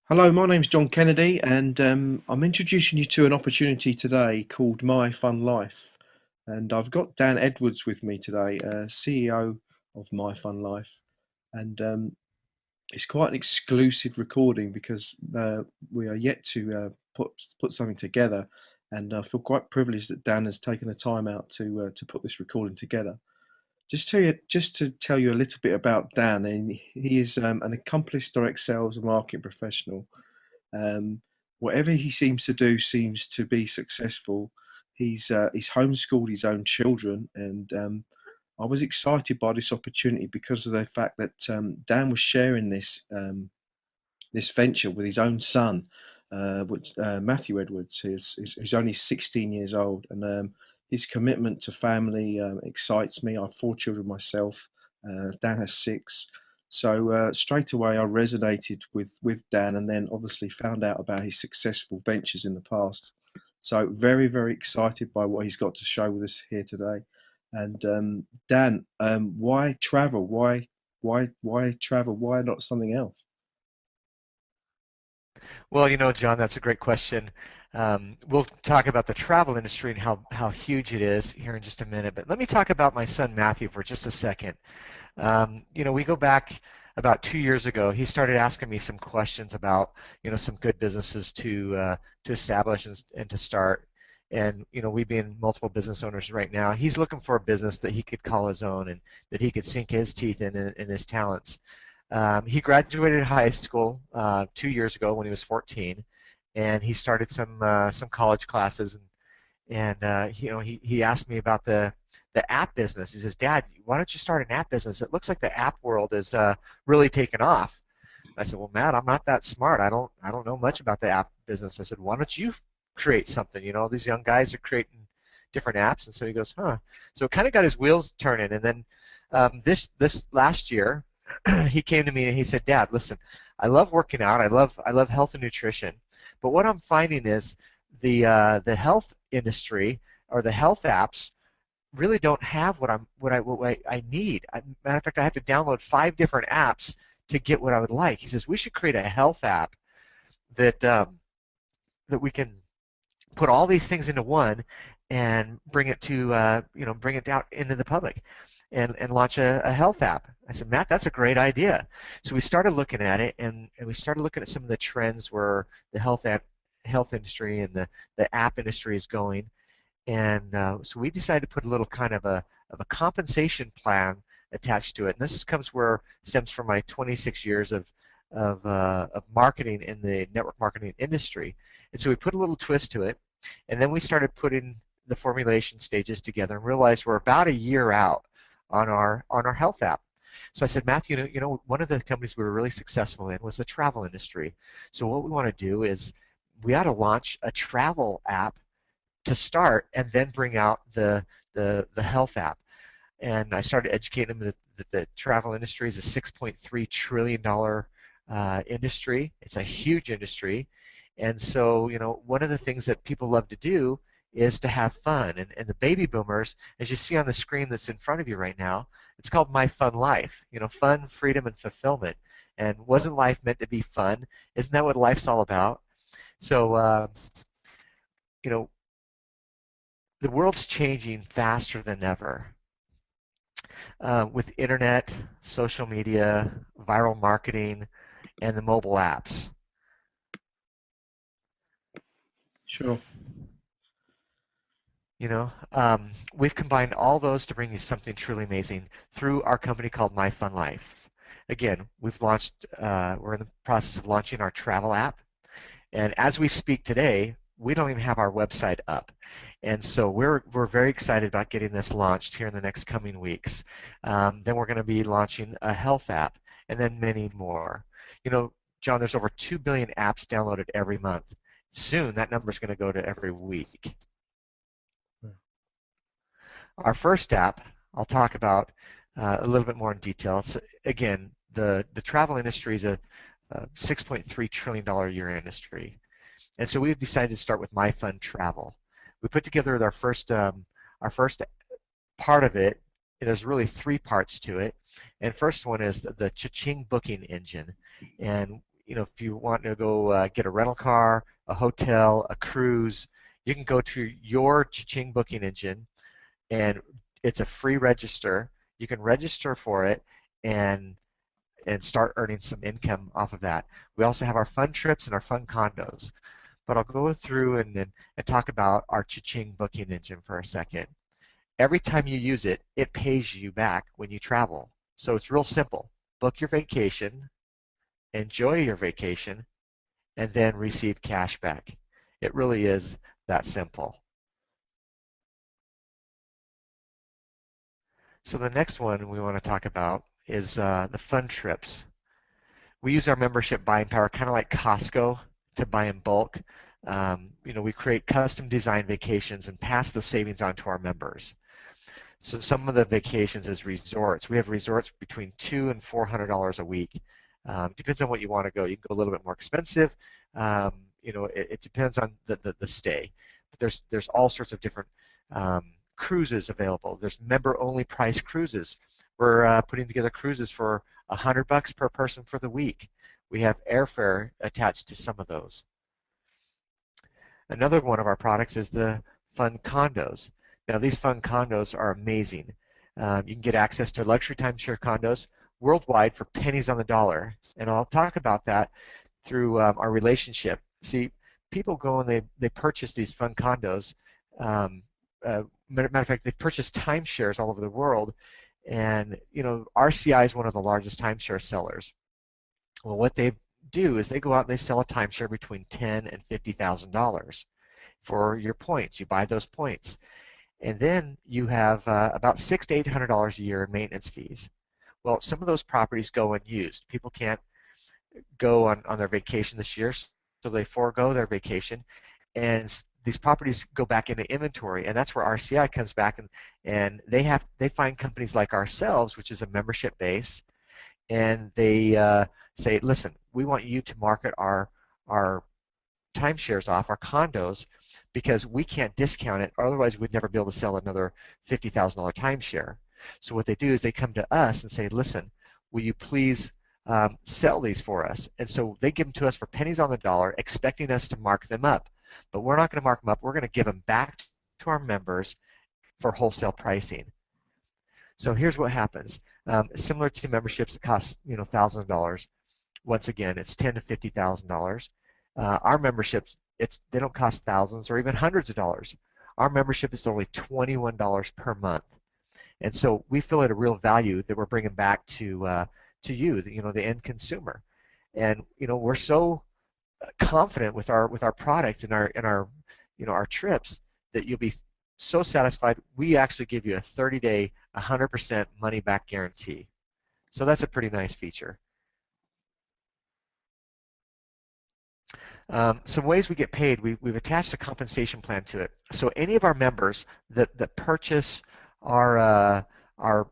Hello, my name's John Kennedy, and I'm introducing you to an opportunity today called MyFunLife. And I've got Dan Edwards with me today, CEO of MyFunLife. And it's quite an exclusive recording because we are yet to put something together. And I feel quite privileged that Dan has taken the time out to put this recording together. Just to tell you a little bit about Dan, and he is an accomplished direct sales and marketing professional. um, Whatever he seems to do seems to be successful. He's homeschooled his own children, and I was excited by this opportunity because of the fact that Dan was sharing this venture with his own son, which Matthew Edwards, who's only 16 years old, and his commitment to family excites me. I have four children myself. Dan has six. So straight away, I resonated with Dan, and then obviously found out about his successful ventures in the past. So very, very excited by what he's got to show with us here today. And Dan, why travel? Why travel? Why not something else? Well, John, that's a great question. We'll talk about the travel industry and how huge it is here in just a minute. But let me talk about my son Matthew for just a second. We go back about 2 years ago. He started asking me some questions about, some good businesses to establish and to start. And we being multiple business owners right now, he's looking for a business that he could call his own and that he could sink his teeth in his talents. He graduated high school 2 years ago when he was 14, and he started some college classes. And he asked me about the app business. He says, "Dad, why don't you start an app business? It looks like the app world is really taken off." I said, "Well, Matt, I'm not that smart. I don't know much about the app business." I said, "Why don't you create something? These young guys are creating different apps." And so he goes, "Huh." So it kind of got his wheels turning. And then this last year, he came to me and he said, "Dad, listen, I love working out. I love health and nutrition, but what I'm finding is the health industry or the health apps really don't have what I need. Matter of fact, I have to download 5 different apps to get what I would like." He says we should create a health app that we can put all these things into one and bring it to bring it out into the public and launch a health app. I said, "Matt, that's a great idea." So we started looking at it, and we started looking at some of the trends where the health industry and the app industry is going. And so we decided to put a little kind of a compensation plan attached to it. And this comes where stems from my 26 years of marketing in the network marketing industry. And so we put a little twist to it, and then we started putting the formulation stages together and realized we're about a year out on our health app. So I said, "Matthew, one of the companies we were really successful in was the travel industry. So what we want to do is we ought to launch a travel app to start and then bring out the health app." And I started educating them that the travel industry is a $6.3 trillion industry. It's a huge industry. And so, one of the things that people love to do is to have fun. And the baby boomers, as you see on the screen that's in front of you right now, it's called My Fun Life. Fun, freedom, and fulfillment. And wasn't life meant to be fun? Isn't that what life's all about? So, you know, the world's changing faster than ever with internet, social media, viral marketing, and the mobile apps. Sure. We've combined all those to bring you something truly amazing through our company called MyFunLife. Again, we're in the process of launching our travel app. And as we speak today, we don't even have our website up. And so we're very excited about getting this launched here in the next coming weeks. Then we're going to be launching a health app and then many more. John, there's over 2 billion apps downloaded every month. Soon that number is going to go to every week. Our first app, I'll talk about a little bit more in detail. So again, the travel industry is a $6.3 trillion a year industry. And so we've decided to start with MyFun Travel. We put together our first part of it. And there's really 3 parts to it. And first one is the Cha-Ching booking engine. And if you want to go get a rental car, a hotel, a cruise, you can go to your Cha-Ching booking engine, and it's a free register. You can register for it and start earning some income off of that. We also have our fun trips and our fun condos. But I'll go through and talk about our Cha-Ching booking engine for a second. Every time you use it, it pays you back when you travel. So it's real simple. Book your vacation, enjoy your vacation, and then receive cash back. It really is that simple. So the next one we want to talk about is the fun trips. We use our membership buying power kind of like Costco to buy in bulk. We create custom design vacations and pass the savings on to our members. So some of the vacations is resorts. We have resorts between $200 and $400 a week. Depends on what you want to go. You can go a little bit more expensive. It depends on the stay. But there's all sorts of different cruises available. There's member-only price cruises. We're putting together cruises for $100 per person for the week. We have airfare attached to some of those. Another one of our products is the fun condos. Now these fun condos are amazing. You can get access to luxury timeshare condos worldwide for pennies on the dollar. And I'll talk about that through our relationship. See, people go and they purchase these fun condos. Matter of fact, they purchase timeshares all over the world. And, RCI is one of the largest timeshare sellers. Well, what they do is they go out and they sell a timeshare between $10,000 and $50,000 for your points. You buy those points. And then you have about $600 to $800 a year in maintenance fees. Well, some of those properties go unused. People can't go on their vacation this year, so they forego their vacation. And these properties go back into inventory, and that's where RCI comes back, and they find companies like ourselves, which is a membership base, and they say, listen, we want you to market our timeshares off, our condos, because we can't discount it, or otherwise we'd never be able to sell another $50,000 timeshare. So what they do is they come to us and say, listen, will you please sell these for us? And so they give them to us for pennies on the dollar, expecting us to mark them up. But we're not going to mark them up. We're going to give them back to our members for wholesale pricing. So here's what happens. Similar to memberships that cost thousands of dollars. Once again, it's $10,000 to $50,000. Our memberships, they don't cost thousands or even hundreds of dollars. Our membership is only $21 per month, and so we feel it a real value that we're bringing back to you, the end consumer. And we're so confident with our product and our trips that you'll be so satisfied. We actually give you a 30-day, 100% money back guarantee. So that's a pretty nice feature. Some ways we get paid, we've attached a compensation plan to it. So any of our members that purchase our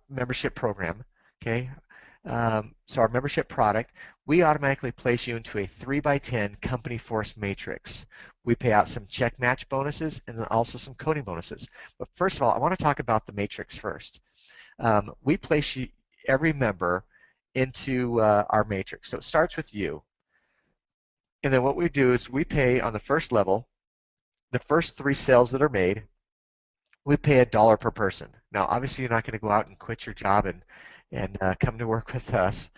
membership program, okay, so our membership product, we automatically place you into a 3x10 company force matrix. We pay out some check match bonuses and then also some coding bonuses. But first of all, I want to talk about the matrix first. We place every member into our matrix. So it starts with you. And then what we do is we pay on the first level, the first 3 sales that are made, we pay $1 per person. Now, obviously, you're not going to go out and quit your job and come to work with us,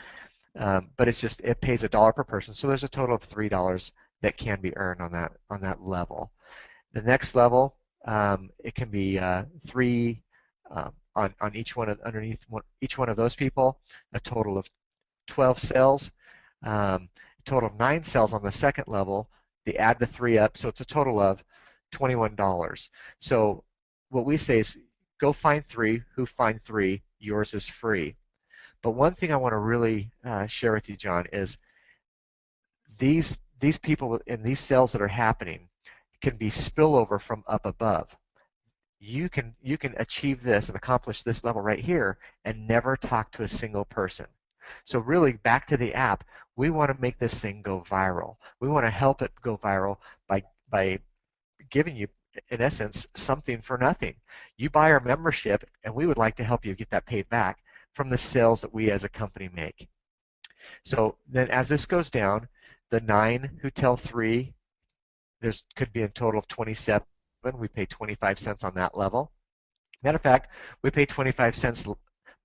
but it pays $1 per person. So there's a total of $3 that can be earned on that level. The next level, it can be 3 on underneath each one of those people, a total of 12 sales. Total of 9 sales on the second level. They add the 3 up, so it's a total of $21. So what we say is go find 3. Who find 3? Yours is free. But one thing I want to really share with you, John, is these people and these sales that are happening can be spillover from up above. You can achieve this and accomplish this level right here and never talk to a single person. So really, back to the app, we want to make this thing go viral. We want to help it go viral by giving you, in essence, something for nothing. You buy our membership, and we would like to help you get that paid back from the sales that we as a company make. So then as this goes down, The 9 who tell 3, there's could be a total of 27. We pay 25 cents on that level. Matter of fact, we pay 25 cents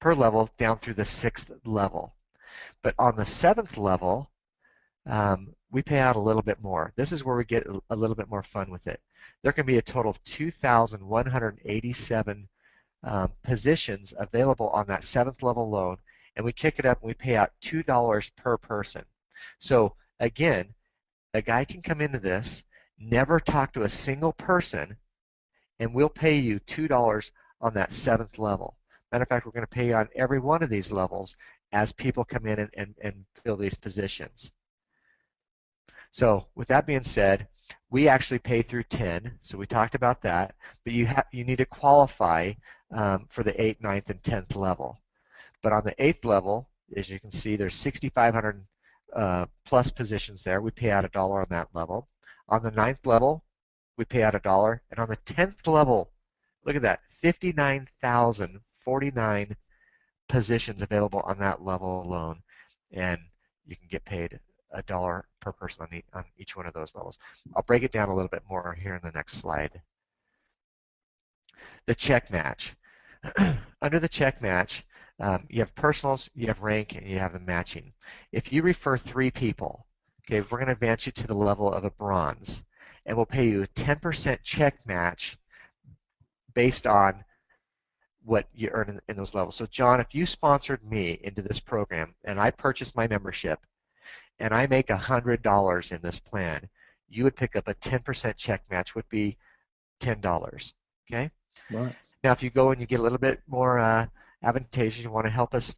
per level down through the 6th level. But on the 7th level, we pay out a little bit more. This is where we get a little bit more fun with it. There can be a total of 2,187 positions available on that 7th level loan, and we kick it up and we pay out $2 per person. So again, a guy can come into this, never talk to a single person, and we'll pay you $2 on that 7th level. Matter of fact, we're going to pay you on every one of these levels as people come in and fill these positions. So with that being said, we actually pay through 10, so we talked about that, but you need to qualify for the 8th, 9th, and 10th level. But on the 8th level, as you can see, there's 6,500 plus positions there. We pay out $1 on that level. On the 9th level, we pay out $1, and on the 10th level, look at that, 59,049 positions available on that level alone, and you can get paid $1 per person on each one of those levels. I'll break it down a little bit more here in the next slide. The check match. Under the check match, you have personals, you have rank, and you have the matching. If you refer 3 people, okay, we're going to advance you to the level of a bronze, and we'll pay you a 10% check match based on what you earn in those levels. So John, if you sponsored me into this program and I purchased my membership and I make $100 in this plan, you would pick up a 10% check match, would be $10. Okay? Right. Now, if you go and you get a little bit more advantageous, you want to help us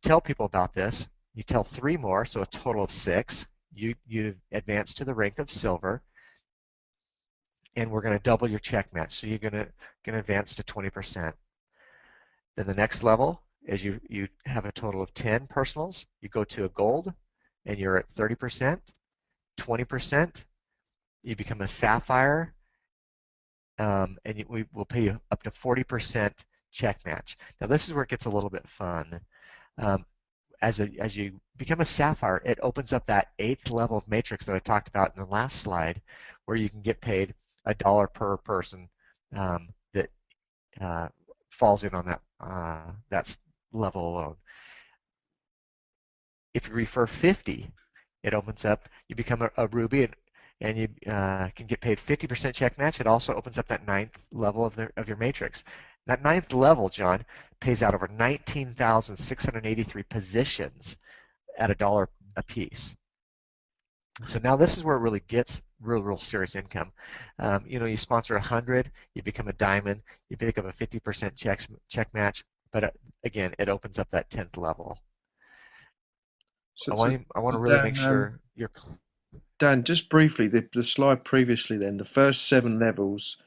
tell people about this, you tell 3 more, so a total of 6. You advance to the rank of silver, and we're going to double your check match. So you're going to advance to 20%. Then the next level is you have a total of 10 personals. You go to a gold, and you're at 30%, 20%. You become a sapphire, and we will pay you up to 40% check match. Now this is where it gets a little bit fun. As you become a sapphire, it opens up that 8th level of matrix that I talked about in the last slide, where you can get paid $1 per person that falls in on that level alone. If you refer 50, it opens up, you become a ruby, and you can get paid 50% check match. It also opens up that 9th level of your matrix. That 9th level, John, pays out over 19,683 positions at $1 a piece. So now this is where it really gets real serious income. You sponsor 100, you become a diamond, you pick up a 50% check match, but again, it opens up that 10th level. So, I want to really make sure you're. Dan, just briefly, the slide previously, then the first 7 levels,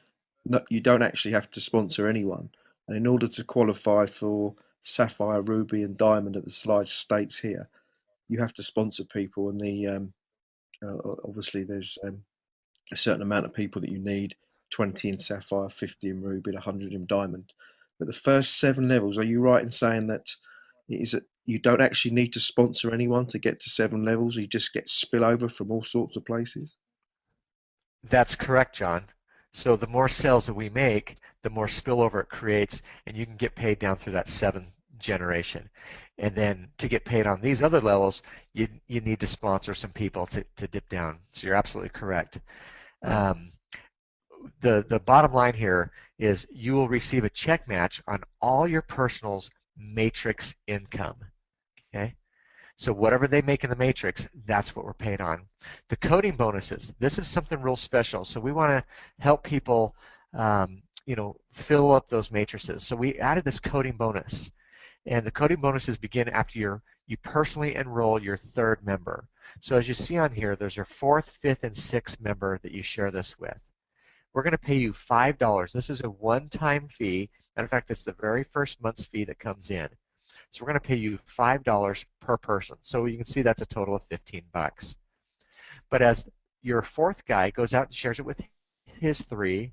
you don't actually have to sponsor anyone, and in order to qualify for sapphire, ruby, and diamond, that the slide states here, you have to sponsor people, and obviously there's a certain amount of people that you need, 20 in sapphire, 50 in ruby, 100 in diamond. But the first 7 levels, are you right in saying that you don't actually need to sponsor anyone to get to 7 levels? You just get spillover from all sorts of places? That's correct, John. So the more sales that we make, the more spillover it creates, and you can get paid down through that 7th generation. And then to get paid on these other levels, you need to sponsor some people to dip down. So you're absolutely correct. The bottom line here is you will receive a check match on all your personal's matrix income. Okay? So whatever they make in the matrix, that's what we're paid on. The coding bonuses, this is something real special. So we want to help people fill up those matrices. So we added this coding bonus. And the coding bonuses begin after you personally enroll your 3rd member. So as you see on here, there's your 4th, 5th, and 6th member that you share this with. We're going to pay you $5. This is a one-time fee. Matter of fact, it's the very first month's fee that comes in. So we're going to pay you $5 per person. So you can see that's a total of 15 bucks. But as your 4th guy goes out and shares it with his 3,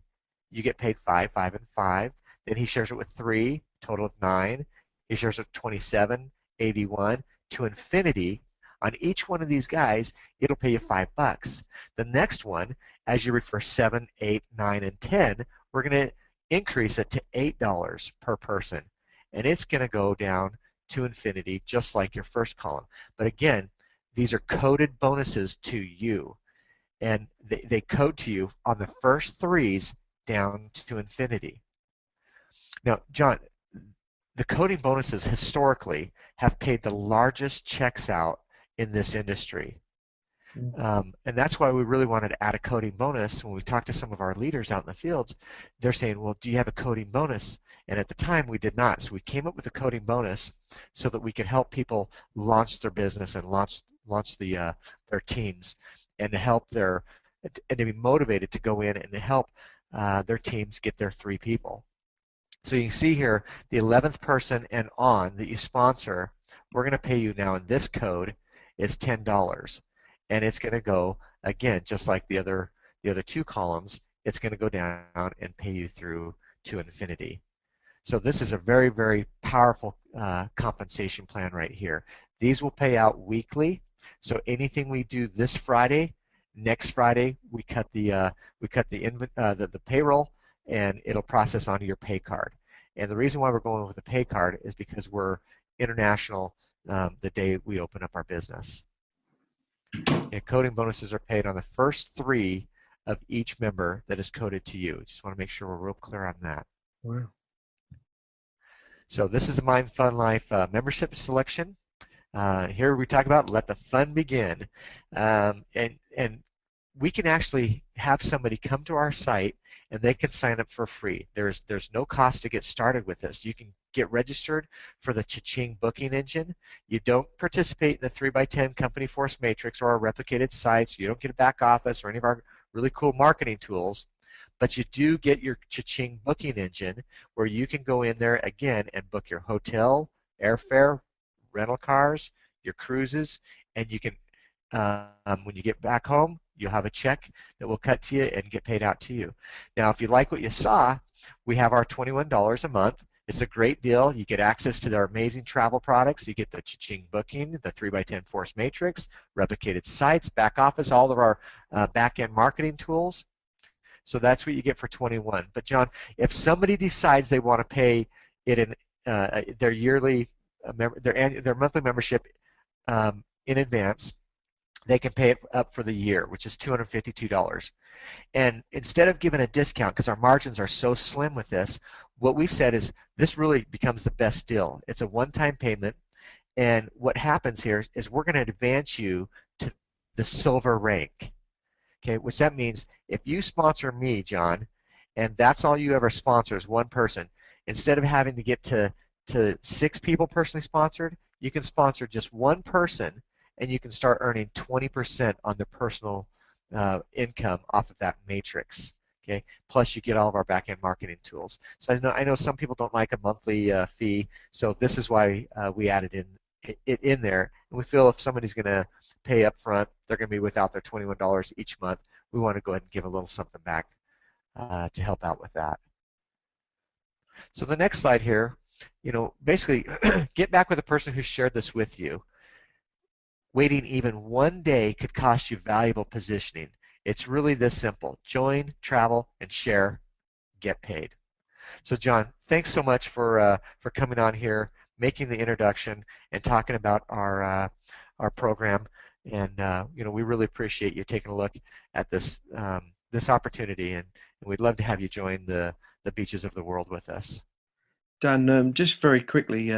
you get paid 5, 5, and 5. Then he shares it with 3, total of 9. He shares it with 27, 81, to infinity On each one of these guys, it'll pay you $5. The next one, as you refer 7, 8, 9, and 10, we're going to increase it to $8 per person. And it's going to go down to infinity, just like your first column. But again, these are coded bonuses to you. And they code to you on the first threes down to infinity. Now, John, the coding bonuses historically have paid the largest checks out in this industry. And that's why we really wanted to add a coding bonus. When we talked to some of our leaders out in the fields, they're saying, well, do you have a coding bonus? And at the time we did not. So we came up with a coding bonus so that we could help people launch their business and launch their teams, and to help and to be motivated to go in and to help their teams get their 3 people. So you can see here, the 11th person and on that you sponsor, we're going to pay you now in this code is $10. And it's going to go, again, just like the other 2 columns, it's going to go down and pay you through to infinity. So this is a very, very powerful compensation plan right here. These will pay out weekly. So anything we do this Friday, next Friday, we cut the payroll, and it'll process onto your pay card. And the reason why we're going with the pay card is because we're international the day we open up our business. And coding bonuses are paid on the first 3 of each member that is coded to you. Just want to make sure we're real clear on that. Wow. So this is the MyFunLife membership selection. Here we talk about let the fun begin. And we can actually have somebody come to our site and they can sign up for free. There's no cost to get started with this. You can get registered for the Cha-Ching booking engine. You don't participate in the 3x10 company force matrix or our replicated sites. You don't get a back office or any of our really cool marketing tools. But you do get your Cha-Ching booking engine, where you can go in there again and book your hotel, airfare, rental cars, your cruises, and you can, when you get back home, you'll have a check that will cut to you and get paid out to you. Now, if you like what you saw, we have our $21 a month. It's a great deal. You get access to their amazing travel products. You get the Cha-Ching booking, the 3x10 force matrix, replicated sites, back office, all of our back-end marketing tools. So that's what you get for 21. But John, if somebody decides they want to pay it in their yearly, their monthly membership in advance, they can pay it up for the year, which is $252. And instead of giving a discount, because our margins are so slim with this, what we said is this really becomes the best deal. It's a one-time payment, and what happens here is we're going to advance you to the silver rank. Okay, which that means if you sponsor me, John, and that's all you ever sponsor is one person, instead of having to get to 6 people personally sponsored, you can sponsor just one person, and you can start earning 20% on their personal income off of that matrix. Okay, plus you get all of our back-end marketing tools. So I know some people don't like a monthly fee, so this is why we added it in there. And we feel if somebody's going to pay up front, they're going to be without their $21 each month. We want to go ahead and give a little something back to help out with that. So the next slide here, basically get back with the person who shared this with you. Waiting even one day could cost you valuable positioning. It's really this simple. Join, travel, and share, get paid. So John, thanks so much for coming on here, making the introduction, and talking about our program. And we really appreciate you taking a look at this this opportunity, and we'd love to have you join the beaches of the world with us. Dan, just very quickly,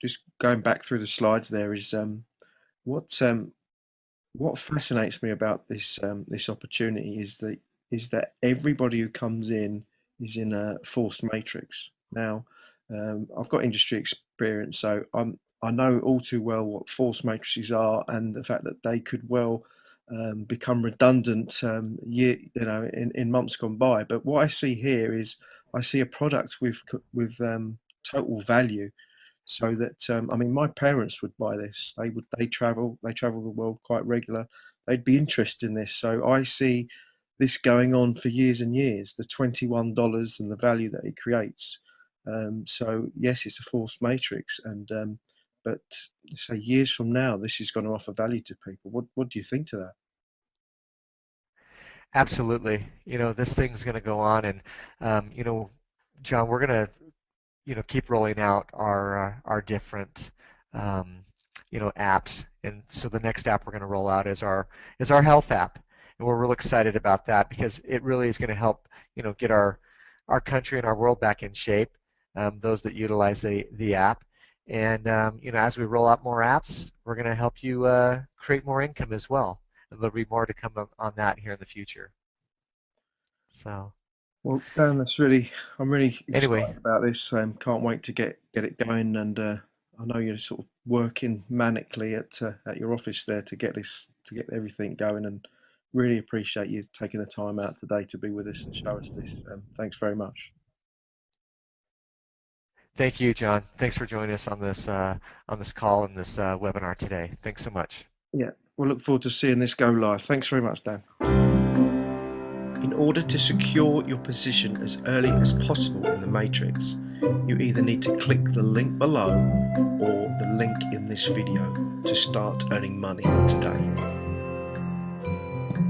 just going back through the slides, there is what fascinates me about this opportunity is that everybody who comes in is in a forced matrix. Now, I've got industry experience, so I know all too well what forced matrices are, and the fact that they could well become redundant in months gone by. But what I see here is I see a product with total value. So that I mean, my parents would buy this. They travel the world quite regular. They'd be interested in this. So I see this going on for years and years. The $21 and the value that it creates. So yes, it's a forced matrix, and but say years from now, this is going to offer value to people. What do you think to that? Absolutely. This thing's going to go on, and John, we're going to keep rolling out our different um, apps. And so the next app we're going to roll out is our health app, and we're real excited about that because it really is going to help get our country and our world back in shape. Those that utilize the app, and as we roll out more apps, we're going to help you create more income as well. And there'll be more to come on that here in the future. So Well, Dan, I'm really anyway, excited about this. Can't wait to get it going. And I know you're sort of working manically at your office there to get everything going. And really appreciate you taking the time out today to be with us and show us this. Thanks very much. thank you, John. Thanks for joining us on this call and this webinar today. Thanks so much. Yeah, we'll look forward to seeing this go live. Thanks very much, Dan. In order to secure your position as early as possible in the matrix, you either need to click the link below or the link in this video to start earning money today.